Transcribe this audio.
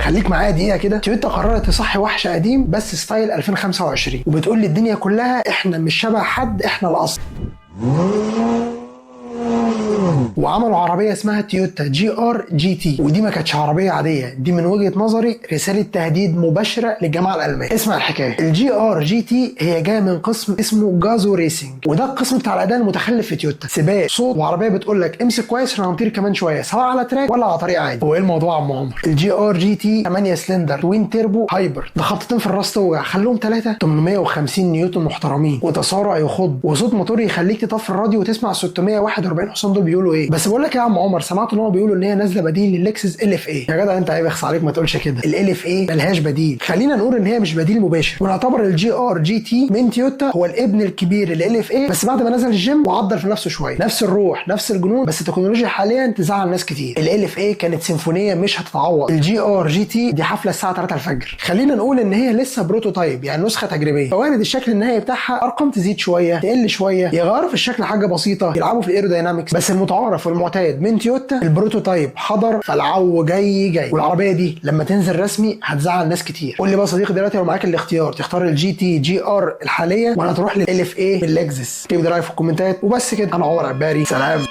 خليك معايا دقيقه كده. تويوتا قررت تصحي وحش قديم بس ستايل 2025، وبتقول للدنيا كلها احنا مش شبه حد، احنا الاصل. وعملوا عربيه اسمها تويوتا جي ار جي تي، ودي ما كانتش عربيه عاديه، دي من وجهه نظري رساله تهديد مباشره للجماعه الالمان. اسمع الحكايه. الجي ار جي تي هي جايه من قسم اسمه جازو ريسنج، وده القسم بتاع الاداء المتخلف في تويوتا. سباق، صوت، وعربيه بتقول لك امسك كويس عشان هنطير كمان شويه، سواء على تراك ولا على طريق عادي. هو ايه الموضوع يا عم عمر؟ الجي ار جي تي 8 سلندر توين تيربو هايبر، ده خبطتين في الراس توجع، خلوهم 3 850 نيوتن محترمين، وتسارع يخض، وصوت موتور يخليك تطفي الراديو وتسمع 641 حصان دول بيقولوا ايه. بس بقول لك يا عم عمر، سمعت ان هو بيقولوا ان هي نازله بديل للكسس ال اف اي. يا جدع انت عيب، اخص عليك ما تقولش كده، ال اف اي ملهاش بديل. خلينا نقول ان هي مش بديل مباشر، ونعتبر الجي ار جي تي من تويوتا هو الابن الكبير لل اف اي، بس بعد ما نزل الجيم وعدل في نفسه شويه. نفس الروح نفس الجنون، بس التكنولوجيا حاليا تزعل ناس كتير. ال اف اي كانت سيمفونيه مش هتتعوض، الجي ار جي تي دي حفله الساعه 3 الفجر. خلينا نقول ان هي لسه بروتوتايب، يعني نسخه تجريبيه، فوارد الشكل النهائي بتاعها ارقام تزيد شويه تقل شويه، يغيروا في الشكل حاجه بسيطه، يلعبوا في الايروداينامكس، بس المتعارف والمعتاد من تويوتا البروتوتايب حضر، فالعو جاي. والعربيه دي لما تنزل رسمي هتزعل ناس كتير. قول لي بقى صديقي دلوقتي، لو معاك الاختيار تختار الجي تي جي ار الحاليه ولا تروح لل اف اي باللكزس؟ اكتب لي رايك في الكومنتات. وبس كده، انا عمر عباري، سلام.